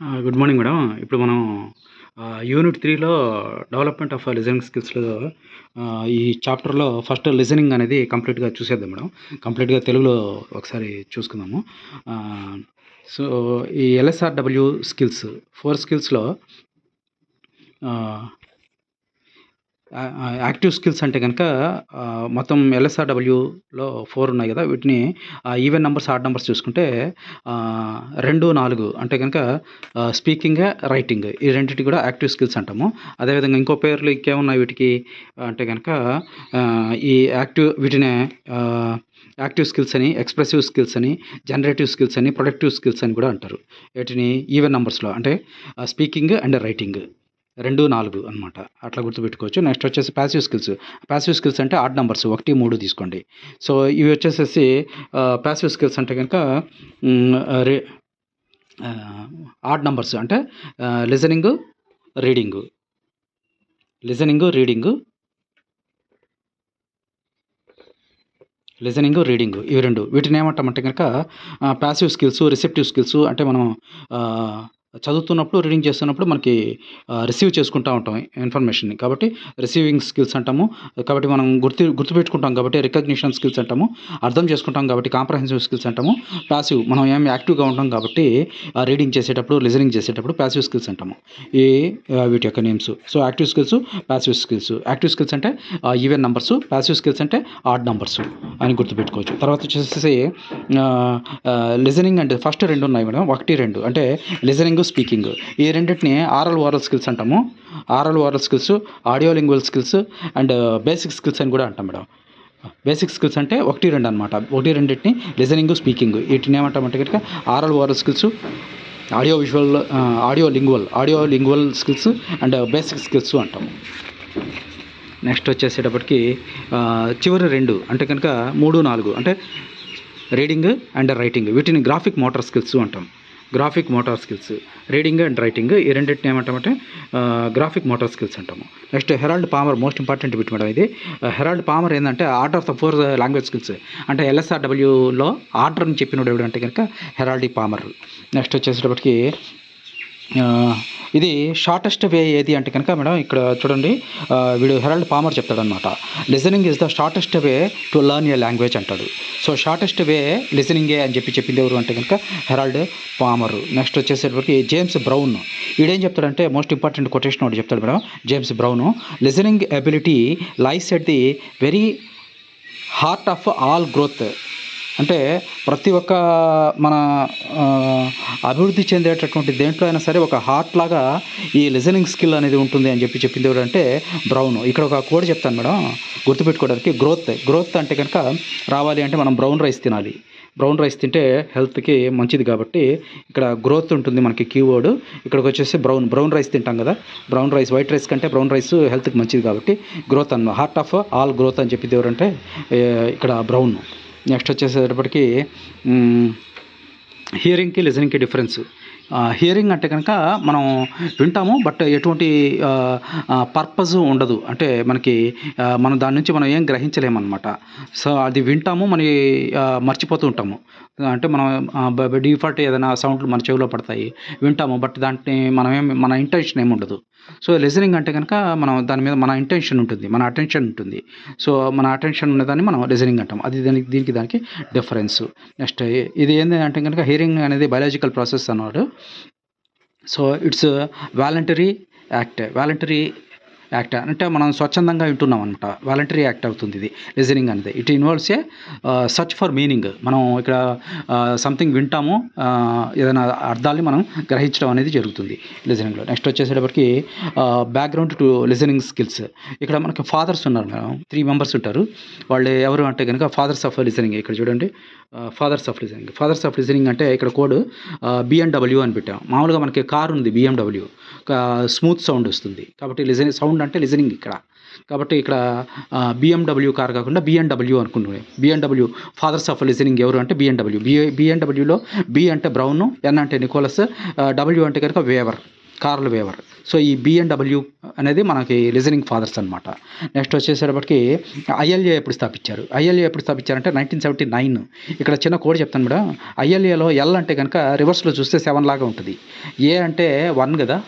Good morning madam. ఇప్పుడు మనం unit 3లో development of listening స్కిల్స్‌లో ఈ చాప్టర్‌లో ఫస్ట్ లిజనింగ్ అనేది కంప్లీట్‌గా చూసేద్దాం మేడం. కంప్లీట్‌గా తెలుగులో ఒకసారి చూసుకుందాము. ఆహ్, సో, ఈ ఎల్ఎస్ఆర్‌డబ్ల్యూ స్కిల్స్ 4 స్కిల్స్‌లో ఆహ్, యాక్టివ్ స్కిల్స్ అంటే గనక మొత్తం ఎల్ఎస్ఆర్‌డబ్ల్యూలో 4 ఉన్నాయి గదా! వీటిని ఈవెన్ నంబర్స్, ఆడ్ నంబర్స్ చూసుకుంటే 2, 4 అంటే గనక స్పీకింగ్, రైటింగ్ ఈ రెండిటికి కూడా యాక్టివ్ స్కిల్స్ అంటాము. అదేవిధంగా ఇంకో పేర్లు ఇంకేమున్నాయి వీటికి అంటే గనక ఈ వీటినే యాక్టివ్ స్కిల్స్ అని, ఎక్స్‌ప్రెసివ్ స్కిల్స్ అని, జనరేటివ్ స్కిల్స్ అని, ప్రొడక్టివ్ స్కిల్స్ అని కూడా అంటారు. వీటిని ఈవెన్ నంబర్స్‌లో అంటే స్పీకింగ్ అండ్ రైటింగ్ 2, 4 అనమాట. అట్లా గుర్తుపెట్టుకోవచ్చు. నెక్స్ట్ వచ్చేసి ప్యాసివ్ స్కిల్స్. ప్యాసివ్ స్కిల్స్ అంటే ఆడ్ నంబర్స్ 1, 3 తీసుకోండి. సో, ఇవి వచ్చేసేసి ప్యాసివ్ స్కిల్స్ అంటే గనక హ్మ్. రే ఆడ్ నంబర్స్ అంటే లిజనింగు, రీడింగు. రీడింగు ఇవి 2 వీటిని ఏమంటామంటే గనక ప్యాసివ్ స్కిల్స్, రిసెప్టివ్ స్కిల్స్ అంటే మనం ఆహ్, చదువుతున్నప్పుడు, రీడింగ్ చేస్తున్నప్పుడు మనకి రిసీవ్ చేసుకుంటా ఉంటాం ఇన్ఫర్మేషన్‌ని. కాబట్టి రిసీవింగ్ స్కిల్స్ అంటాము. కాబట్టి మనం గుర్తుపెట్టుకుంటాం కాబట్టి రికగ్నిషన్ స్కిల్స్ అంటాము. అర్థం చేసుకుంటాం కాబట్టి కాంప్రహెన్సివ్ స్కిల్స్ అంటాము. ప్యాసివ్ మనం యాక్టివ్‌గా ఉంటాం కాబట్టి రీడింగ్ చేసేటప్పుడు, లిజనింగ్ చేసేటప్పుడు ప్యాసివ్ స్కిల్స్ అంటాము. ఈ వీటి యొక్క names. So, active skills, passive skills. Active skills అంటే ఈవెన్ నంబర్స్, ప్యాసివ్ స్కిల్స్ అంటే ఆడ్ నంబర్స్ అని గుర్తుపెట్టుకోవచ్చు. తర్వాత వచ్చేసేసి లిజనింగ్ అంటే ఫస్ట్ 2 ఉన్నాయి మేడం. 1, 2 అంటే లిజనింగ్, స్పీకింగ్. ఈ రెండిటిని ఓరల్ స్కిల్స్ అంటాము. Oral skills, audio lingual skills and basic skills అని కూడా అంటాం మేడం. బేసిక్ స్కిల్స్ అంటే 1, 2 అనమాట. 1, 2టిని లిజనింగ్, స్పీకింగ్ వీటిని ఏమంటామంటే గనక oral skills, audio lingual skills and basic skills అంటాము. నెక్స్ట్ వచ్చేసేటప్పటికి చివరి 2 అంటే కనుక 3, 4 అంటే రీడింగ్ అండ్ రైటింగ్ వీటిని గ్రాఫిక్ మోటార్ స్కిల్స్ అంటాం. రీడింగ్ అండ్ రైటింగ్ ఈ రెండింటిని ఏమంటామంటే గ్రాఫిక్ మోటార్ స్కిల్స్ అంటాము. Next Harold Palmer most important bit madam ఇది. హెరాల్డ్ పామర్ ఏంటంటే order of the 4 language skills అంటే ఎల్ఎస్ఆర్‌డబ్ల్యూలో ఆర్డర్ని చెప్పినోడు ఎవడంటే కనుక హెరాల్డ్ పామర్. నెక్స్ట్ వచ్చేసేటప్పటికి ఇది షార్టెస్ట్ వే ఏది అంటే కనుక మేడం ఇక్కడ చూడండి వీడు హెరాల్డ్ పామర్ చెప్తాడనమాట. Listening is the shortest way to learn a language అంటాడు. సో, షార్టెస్ట్ వే లిజనింగే అని చెప్పింది ఎవరు అంటే కనుక హెరాల్డ్ పామర్. నెక్స్ట్ వచ్చేసేటప్పటికి జేమ్స్ బ్రౌన్. వీడేం చెప్తాడంటే మోస్ట్ ఇంపార్టెంట్ కొటేషన్ ఒకటి చెప్తాడు madam James Brown. Listening ability lies at the very heart of all growth. అంటే ప్రతి ఒక్క మన అభివృద్ధి చెందేటటువంటి దేంట్లో అయినా సరే ఒక హార్ట్ లాగా ఈ లిజనింగ్ స్కిల్ అనేది ఉంటుంది అని చెప్పింది ఎవరంటే బ్రౌన్. ఇక్కడ ఒక కోడ్ చెప్తాను మేడం గుర్తుపెట్టుకోవడానికి. గ్రోత్ అంటే కనుక రావాలి అంటే మనం బ్రౌన్ రైస్ తినాలి. బ్రౌన్ రైస్ తింటే హెల్త్కి మంచిది కాబట్టి ఇక్కడ గ్రోత్ ఉంటుంది మనకి కీవర్డ్. ఇక్కడికి వచ్చేసి బ్రౌన్ రైస్ తింటాం కదా. బ్రౌన్ రైస్ వైట్ రైస్ కంటే బ్రౌన్ రైస్ హెల్త్కి మంచిది కాబట్టి growth heart of all growth అని చెప్పింది ఎవరంటే ఇక్కడ బ్రౌన్. నెక్స్ట్ వచ్చేసేటప్పటికి హియరింగ్కి, లిజనింగ్కి డిఫరెన్స్. హియరింగ్ అంటే కనుక మనం వింటాము బట్ ఎటువంటి పర్పస్ ఉండదు. అంటే మనకి మనం దాని నుంచి మనం ఏం గ్రహించలేమన్నమాట. సో, అది వింటాము మర్చిపోతూ ఉంటాము. అంటే మనం డిఫాల్ట్ ఏదైనా సౌండ్లు మన చెవిలో పడతాయి వింటాము బట్ దాంట్లో మన ఇంటెన్షన్ ఏమి ఉండదు. సో, లిజనింగ్ అంటే కనుక మనం దాని మీద మన ఇంటెన్షన్ ఉంటుంది, మన అటెన్షన్ ఉంటుంది. సో, మన అటెన్షన్ ఉన్నదాన్ని మనం లిజనింగ్ అంటాం. అది దానికి డిఫరెన్స్. నెక్స్ట్ ఇది ఏంటి అంటే కనుక హియరింగ్ అనేది బయాలజికల్ ప్రాసెస్ అన్నాడు. సో, ఇట్స్ వాలంటరీ యాక్ట్ అంటే మనం స్వచ్ఛందంగా వింటున్నాం అనమాట. వాలంటరీ యాక్ట్ అవుతుంది ఇది లిజనింగ్ అనేది. It involves A search for meaning. మనం ఇక్కడ సంథింగ్ వింటాము ఏదైనా అర్థాన్ని మనం గ్రహించడం అనేది జరుగుతుంది లిజనింగ్లో. నెక్స్ట్ వచ్చేసేటప్పటికి బ్యాక్గ్రౌండ్ టు లిజనింగ్ స్కిల్స్. ఇక్కడ మనకి ఫాదర్స్ ఉన్నారు మేడం. 3 మెంబర్స్ ఉంటారు. వాళ్ళు ఎవరు అంటే కనుక ఫాదర్స్ ఆఫ్ లిజనింగ్. ఇక్కడ చూడండి ఫాదర్స్ ఆఫ్ లిజనింగ్ అంటే ఇక్కడ కోడ్ బిఎండబ్ల్యూ అని పెట్టాం. మామూలుగా మనకి కారు ఉంది బిఎండబ్ల్యూ, స్మూత్ సౌండ్ వస్తుంది కాబట్టి సౌండ్ అంటే లిజనింగ్ ఇక్కడ. కాబట్టి ఇక్కడ బిఎండబ్ల్యూ కార్ కాకుండా బిఎండబ్ల్యూ అనుకుంటున్నాయి. బిఎండబ్ల్యూ ఫాదర్స్ ఆఫ్ లిజనింగ్ ఎవరు అంటే బిఎండబ్ల్యూ. బిఎండబ్ల్యూలో బి అంటే బ్రౌన్, ఎన్ అంటే నికోలస్, డబ్ల్యూ అంటే కనుక వేవర్. Carl Weaver. సో ఈ బిఎన్డబ్ల్యూ అనేది మనకి లిజనింగ్ ఫాదర్స్ అనమాట. నెక్స్ట్ వచ్చేసేటప్పటికి ఐఎల్ఏ ఎప్పుడు స్థాపించారంటే 1979. ఇక్కడ చిన్న కోడ్ చెప్తాను మేడం. ఐఎల్ఏలో ఎల్ అంటే కనుక రివర్స్లో చూస్తే 7 లాగా ఉంటుంది. ఏ అంటే 1 కదా,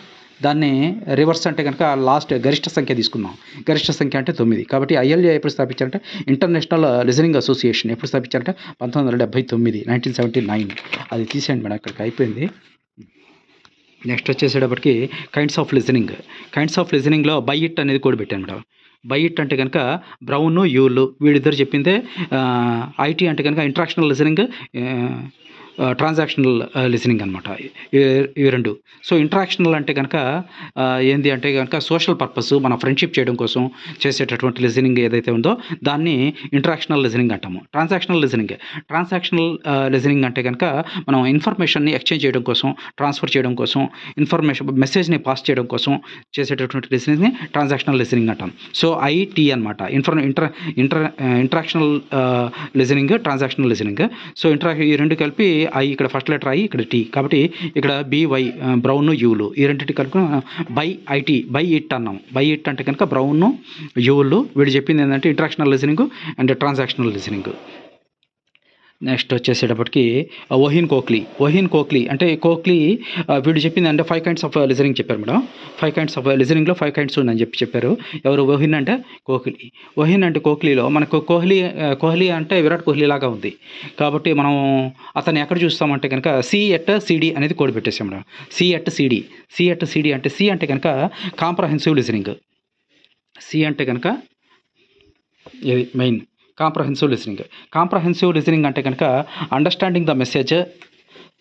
దాన్ని రివర్స్ అంటే కనుక లాస్ట్ గరిష్ట సంఖ్య తీసుకుందాం. గరిష్ట సంఖ్య అంటే 9. కాబట్టి ఐఎల్ఏ ఎప్పుడు స్థాపించారంటే ఇంటర్నేషనల్ లిజనింగ్ అసోసియేషన్ ఎప్పుడు స్థాపించారంటే 1979, 1979. అది తీసేయండి మేడం, ఇక్కడికి అయిపోయింది. నెక్స్ట్ వచ్చేసేటప్పటికి కైండ్స్ ఆఫ్ లిజనింగ్లో బై ఇట్ అనేది కూడా పెట్టాను మేడం. బై ఇట్ అంటే కనుక బ్రౌన్, యూల్ వీళ్ళిద్దరు చెప్పిందే. ఐటీ అంటే కనుక ఇంట్రాక్షనల్ లిజనింగ్, ట్రాన్సాక్షనల్ లిసనింగ్ అనమాట. ఇవి రెండు. సో ఇంట్రాక్షనల్ అంటే కనుక ఏంది అంటే కనుక సోషల్ పర్పస్, మన ఫ్రెండ్షిప్ చేయడం కోసం చేసేటటువంటి లిసనింగ్ ఏదైతే ఉందో దాన్ని ఇంట్రాక్షనల్ లిసనింగ్ అంటాము. ట్రాన్సాక్షనల్ లిసనింగ్ అంటే కనుక మనం ఇన్ఫర్మేషన్ని ఎక్స్చేంజ్ చేయడం కోసం, ట్రాన్స్ఫర్ చేయడం కోసం, మెసేజ్ని పాస్ చేయడం కోసం చేసేటటువంటి లిసనింగ్ని ట్రాన్సాక్షనల్ లిసనింగ్ అంటాం. సో ఐటీ అనమాట, interactional listening, transactional listening. So ఈ రెండు కలిపి ఐ, ఇక్కడ ఫస్ట్ లెటర్ ఐ, ఇక్కడ టీ. కాబట్టి ఇక్కడ బివై బ్రౌన్, యూలు ఈ రెండింటి కలిపి బై ఇట్ అన్నాం. బై ఇట్ అంటే కనుక బ్రౌన్, యూలు వీడు చెప్పింది ఏంటంటే interactional listening and transactional listening. Next వచ్చేసేటప్పటికి ఓహిన్ కోక్లీ అంటే కోక్లీ వీడు చెప్పింది అంటే 5 kinds ఆఫ్ లిజనింగ్ చెప్పారు మేడం. 5 kinds ఆఫ్ లిజనింగ్లో 5 kinds ఉందని చెప్పారు. ఎవరు? ఓహిన్ అంటే కోక్లీలో మనకు కోహ్లీ అంటే విరాట్ కోహ్లీ లాగా ఉంది. కాబట్టి మనం అతన్ని ఎక్కడ చూస్తామంటే కనుక C@CD అనేది కోడ్ పెట్టేసాం మేడం. C@CD అంటే సి అంటే కనుక కాంప్రహెన్సివ్ లిజనింగ్. సి అంటే కనుక ఇది మెయిన్ కాంప్రహెన్సివ్ లిసనింగ్ అంటే కనుక అండర్స్టాండింగ్ ద మెసేజ్.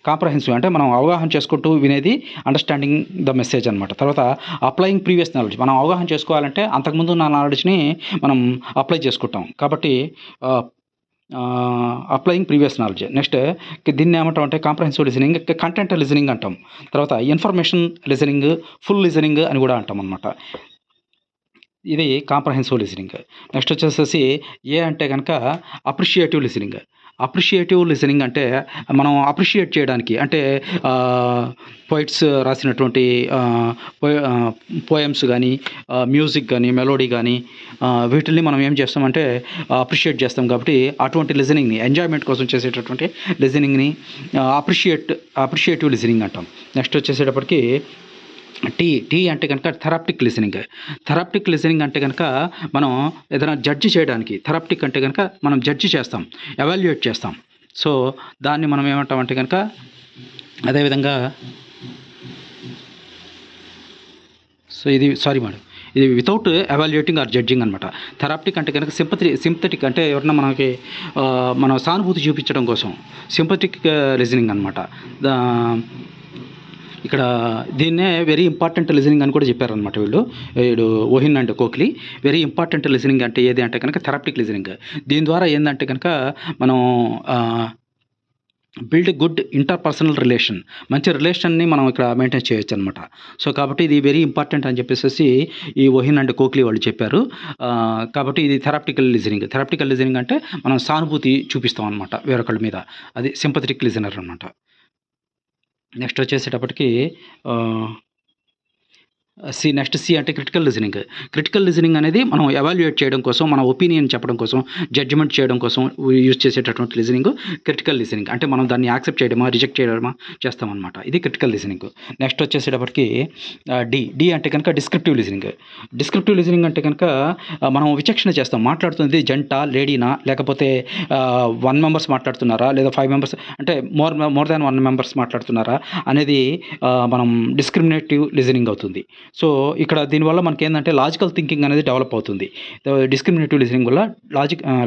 కాంప్రహెన్సివ్ అంటే మనం అవగాహన చేసుకుంటూ వినేది అండర్స్టాండింగ్ ద మెసేజ్ అనమాట. తర్వాత అప్లయింగ్ ప్రీవియస్ నాలెడ్జ్, మనం అవగాహన చేసుకోవాలంటే అంతకుముందు ఉన్న నాలెడ్జ్ని మనం అప్లై చేసుకుంటాం. కాబట్టి అప్లయింగ్ ప్రీవియస్ నాలెడ్జ్. నెక్స్ట్ దీన్ని ఏమంటాం అంటే కాంప్రహెన్సివ్ లిసనింగ్, కంటెంట్ లిసనింగ్ అంటాం. తర్వాత ఇన్ఫర్మేషన్ లిసనింగ్, ఫుల్ లిసనింగ్ అని కూడా అంటాం అనమాట. ఇది కాంప్రహెన్సివ్ లిసనింగ్. నెక్స్ట్ వచ్చేసేసి ఏ అంటే కనుక అప్రిషియేటివ్ లిసనింగ్ అంటే మనం అప్రిషియేట్ చేయడానికి, అంటే పోయిట్స్ రాసినటువంటి పోయమ్స్ కానీ, మ్యూజిక్ కానీ, మెలోడీ కానీ వీటిని మనం ఏం చేస్తామంటే అప్రిషియేట్ చేస్తాం. కాబట్టి అటువంటి లిసనింగ్ని, ఎంజాయ్మెంట్ కోసం చేసేటటువంటి లిసనింగ్ని అప్రిషియేటివ్ లిసనింగ్ అంటాం. నెక్స్ట్ వచ్చేసేటప్పటికి టీ అంటే కనుక థెరప్టిక్ లిసనింగ్ అంటే కనుక మనం ఏదైనా జడ్జి చేయడానికి, థెరప్టిక్ అంటే కనుక మనం జడ్జి చేస్తాం, ఎవాల్యుయేట్ చేస్తాం. సో దాన్ని మనం ఏమంటామంటే కనుక అదేవిధంగా ఇది వితౌట్ ఎవాల్యుయేటింగ్ ఆర్ జడ్జింగ్ అనమాట. థెరప్టిక్ అంటే కనుక సింపథెటిక్ అంటే ఎవరన్నా మన సానుభూతి చూపించడం కోసం సింపథెటిక్ లిసనింగ్ అనమాట. ఇక్కడ దీన్నే వెరీ ఇంపార్టెంట్ లిసనింగ్ అని కూడా చెప్పారనమాట వీడు ఓహిన్ అండ్ కోక్లీ. వెరీ ఇంపార్టెంట్ లిసనింగ్ అంటే ఏది అంటే కనుక థెరప్టిక్ లిసనింగ్. దీని ద్వారా ఏంటంటే కనుక మనం బిల్డ్ గుడ్ ఇంటర్పర్సనల్ రిలేషన్, మంచి రిలేషన్ని మనం ఇక్కడ మెయింటైన్ చేయొచ్చు అనమాట. సో కాబట్టి ఇది వెరీ ఇంపార్టెంట్ అని చెప్పేసి ఈ ఓహిన్ అండ్ కోక్లీ వాళ్ళు చెప్పారు. కాబట్టి ఇది థెరప్టికల్ లిజనింగ్ అంటే మనం సానుభూతి చూపిస్తాం అనమాట వేరొకళ్ళ మీద, అది సింపథెటిక్ లిజనర్ అనమాట. నెక్స్ట్ వచ్చేసేటప్పటికి సి అంటే క్రిటికల్ లిజనింగ్ అనేది మనం ఎవాల్యుయేట్ చేయడం కోసం, మన ఒపీనియన్ చెప్పడం కోసం, జడ్జిమెంట్ చేయడం కోసం యూజ్ చేసేటటువంటి లిజనింగ్ క్రిటికల్ లిజనింగ్. అంటే మనం దాన్ని యాక్సెప్ట్ చేయడమా, రిజెక్ట్ చేయడమా చేస్తామన్నమాట. ఇది క్రిటికల్ లిజనింగ్. నెక్స్ట్ వచ్చేసేటప్పటికి డి అంటే కనుక డిస్క్రిప్టివ్ లిజనింగ్ అంటే కనుక మనం విచక్షణ చేస్తాం, మాట్లాడుతుంది జంట, లేడీనా, లేకపోతే 1 members మాట్లాడుతున్నారా, లేదా 5 members అంటే మోర్ దాన్ 1 members మాట్లాడుతున్నారా అనేది మనం డిస్క్రిమినేటివ్ లిజనింగ్ అవుతుంది. సో ఇక్కడ దీనివల్ల మనకి ఏంటంటే లాజికల్ థింకింగ్ అనేది డెవలప్ అవుతుంది. డిస్క్రిమినేటివ్ లిసనింగ్ వల్ల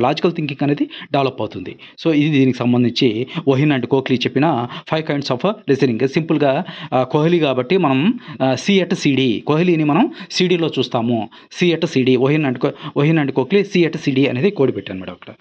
లాజికల్ థింకింగ్ అనేది డెవలప్ అవుతుంది. సో ఇది దీనికి సంబంధించి ఓహిన్ అండ్ కోక్లీ చెప్పిన 5 kinds ఆఫ్ లిసనింగ్. సింపుల్గా కోహ్లీ కాబట్టి మనం C@CD, కోహ్లీని మనం సిడీలో చూస్తాము. C@CD, ఓహిన్ అండ్ కోక్లీ C@CD అనేది కోడ్ పెట్టాను మేడం అక్కడ.